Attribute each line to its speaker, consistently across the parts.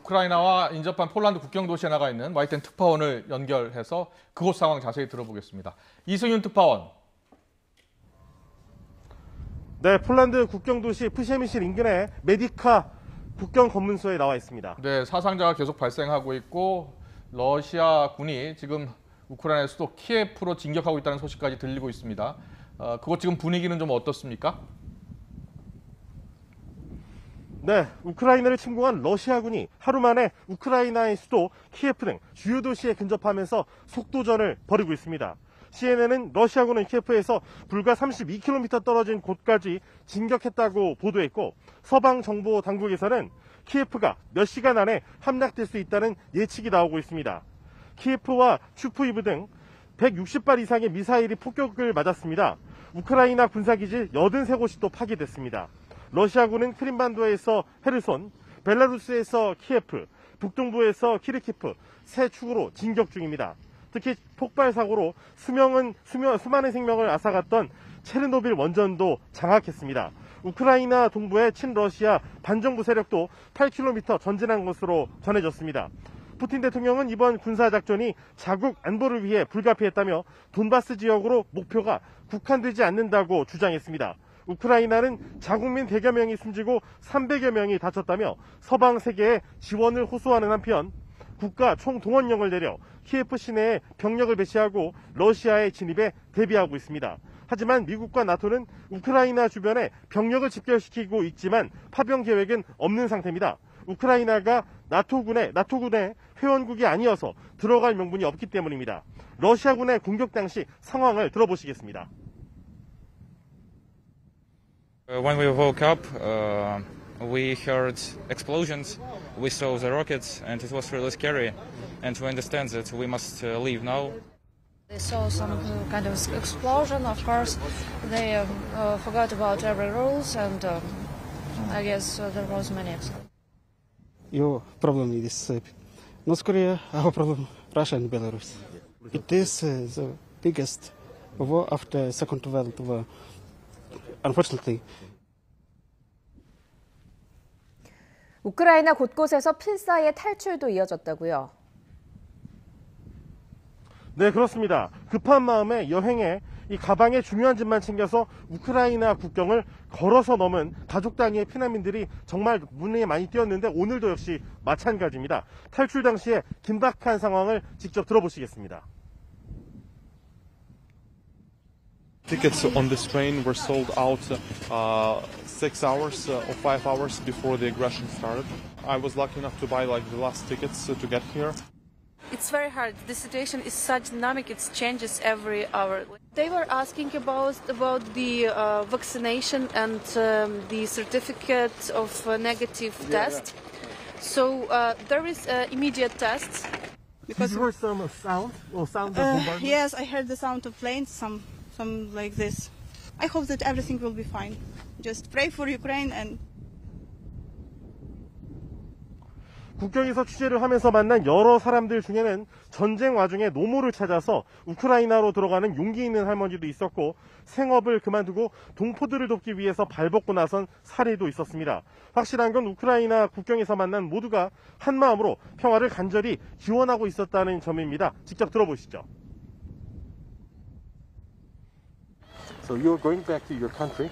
Speaker 1: 우크라이나와 인접한 폴란드 국경 도시에 나가 있는 와이텐 특파원을 연결해서 그곳 상황 자세히 들어보겠습니다. 이승윤 특파원.
Speaker 2: 네, 폴란드 국경 도시 프시에미실 인근의 메디카 국경 검문소에 나와 있습니다.
Speaker 1: 네, 사상자가 계속 발생하고 있고 러시아 군이 지금 우크라이나 수도 키예프로 진격하고 있다는 소식까지 들리고 있습니다. 그곳 지금 분위기는 좀 어떻습니까?
Speaker 2: 네, 우크라이나를 침공한 러시아군이 하루 만에 우크라이나의 수도 키예프 등 주요 도시에 근접하면서 속도전을 벌이고 있습니다. CNN은 러시아군은 키예프에서 불과 32km 떨어진 곳까지 진격했다고 보도했고, 서방 정보 당국에서는 키예프가 몇 시간 안에 함락될 수 있다는 예측이 나오고 있습니다. 키예프와 추프이브 등 160발 이상의 미사일이 폭격을 맞았습니다. 우크라이나 군사기지 83곳이 또 파괴됐습니다. 러시아군은 크림반도에서 헤르손, 벨라루스에서 키예프, 북동부에서 키르키프 세 축으로 진격 중입니다. 특히 폭발 사고로 수많은 생명을 앗아갔던 체르노빌 원전도 장악했습니다. 우크라이나 동부의 친러시아 반정부 세력도 8km 전진한 것으로 전해졌습니다. 푸틴 대통령은 이번 군사작전이 자국 안보를 위해 불가피했다며 돈바스 지역으로 목표가 국한되지 않는다고 주장했습니다. 우크라이나는 자국민 100여 명이 숨지고 300여 명이 다쳤다며 서방 세계에 지원을 호소하는 한편 국가 총동원령을 내려 키예프 시내에 병력을 배치하고 러시아의 진입에 대비하고 있습니다. 하지만 미국과 나토는 우크라이나 주변에 병력을 집결시키고 있지만 파병 계획은 없는 상태입니다. 우크라이나가 나토군의 회원국이 아니어서 들어갈 명분이 없기 때문입니다. 러시아군의 공격 당시 상황을 들어보시겠습니다.
Speaker 3: When we woke up, we heard explosions, we saw the rockets, and it was really scary. And we understand that we must leave now.
Speaker 4: They saw some kind of explosion. Of course, they forgot about every rules, and I guess there was many accidents.
Speaker 5: Your problem is North Korea, our problem Russia and Belarus. It is the biggest war after Second World War. Unfortunately.
Speaker 6: 우크라이나 곳곳에서 필사의 탈출도 이어졌다고요?
Speaker 2: 네, 그렇습니다. 급한 마음에 여행에 이 가방에 중요한 짐만 챙겨서 우크라이나 국경을 걸어서 넘은 가족 단위의 피난민들이 정말 눈에 많이 띄었는데 오늘도 역시 마찬가지입니다. 탈출 당시에 긴박한 상황을 직접 들어보시겠습니다.
Speaker 7: Tickets on this train were sold out 6 hours or 5 hours before the aggression started. I was lucky enough to buy like the last tickets to get here.
Speaker 8: It's very hard. The situation is such dynamic. It changes every hour. They were asking about the vaccination and the certificate of negative test. So there is immediate tests.
Speaker 2: Because you heard some sound of bombardment?
Speaker 9: Yes, I heard the sound of planes, some like this. I hope that everything will be fine. Just pray for Ukraine and.
Speaker 2: 국경에서 취재를 하면서 만난 여러 사람들 중에는 전쟁 와중에 노모를 찾아서 우크라이나로 들어가는 용기 있는 할머니도 있었고 생업을 그만두고 동포들을 돕기 위해서 발벗고 나선 사례도 있었습니다. 확실한 건 우크라이나 국경에서 만난 모두가 한마음으로 평화를 간절히 기원하고 있었다는 점입니다. 직접 들어보시죠. So you're going back to your country?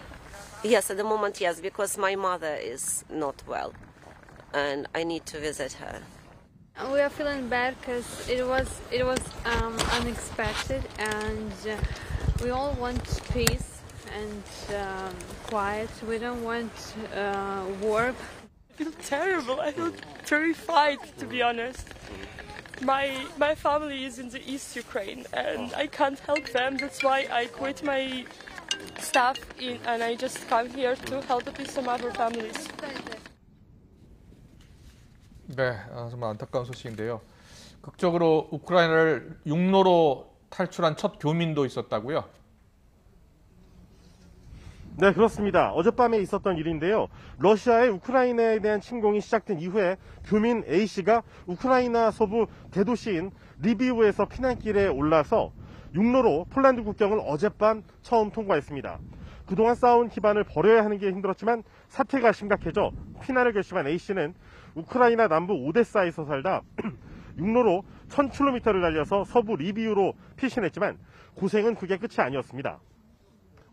Speaker 10: Yes, at the moment, yes, because my mother is not well. And I need to visit her.
Speaker 11: We are feeling bad because it was unexpected, and we all want peace and quiet. We don't want war.
Speaker 8: I feel terrible. I feel terrified, to be honest. My family is in the East Ukraine, and I can't help them. That's why I quit my stuff and I just come here to help some other families.
Speaker 1: 네, 정말 안타까운 소식인데요. 극적으로 우크라이나를 육로로 탈출한 첫 교민도 있었다고요?
Speaker 2: 네, 그렇습니다. 어젯밤에 있었던 일인데요. 러시아의 우크라이나에 대한 침공이 시작된 이후에 교민 A씨가 우크라이나 서부 대도시인 리비우에서 피난길에 올라서 육로로 폴란드 국경을 어젯밤 처음 통과했습니다. 그동안 쌓아온 기반을 버려야 하는 게 힘들었지만 사태가 심각해져 피난을 결심한 A씨는 우크라이나 남부 오데사에서 살다 육로로 1000km를 달려서 서부 리비우로 피신했지만 고생은 그게 끝이 아니었습니다.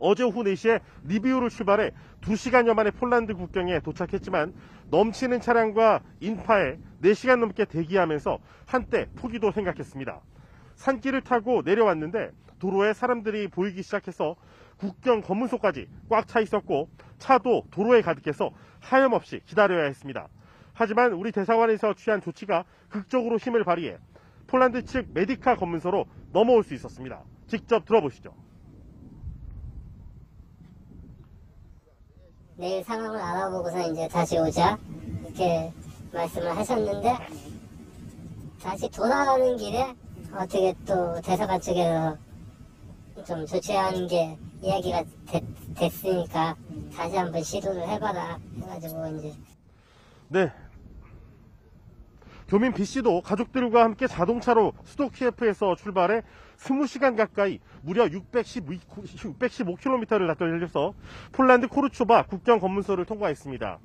Speaker 2: 어제 오후 4시에 리비우를 출발해 2시간여 만에 폴란드 국경에 도착했지만 넘치는 차량과 인파에 4시간 넘게 대기하면서 한때 포기도 생각했습니다. 산길을 타고 내려왔는데 도로에 사람들이 보이기 시작해서 국경 검문소까지 꽉 차 있었고 차도 도로에 가득해서 하염없이 기다려야 했습니다. 하지만 우리 대사관에서 취한 조치가 극적으로 힘을 발휘해 폴란드 측 메디카 검문소로 넘어올 수 있었습니다. 직접 들어보시죠.
Speaker 12: 내일 상황을 알아보고서 이제 다시 오자 이렇게 말씀을 하셨는데 다시 돌아가는 길에 어떻게 또 대사관 측에서 좀 조치하는 게 이야기가 됐으니까 다시 한번 시도를 해봐라 해가지고 이제.
Speaker 2: 네. 교민 B씨도 가족들과 함께 자동차로 수도 키예프에서 출발해 20시간 가까이 무려 615km를 달려서 폴란드 코르초바 국경 검문소를 통과했습니다.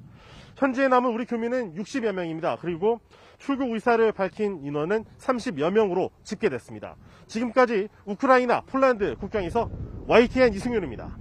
Speaker 2: 현재 남은 우리 교민은 60여 명입니다. 그리고 출국 의사를 밝힌 인원은 30여 명으로 집계됐습니다. 지금까지 우크라이나 폴란드 국경에서 YTN 이승윤입니다.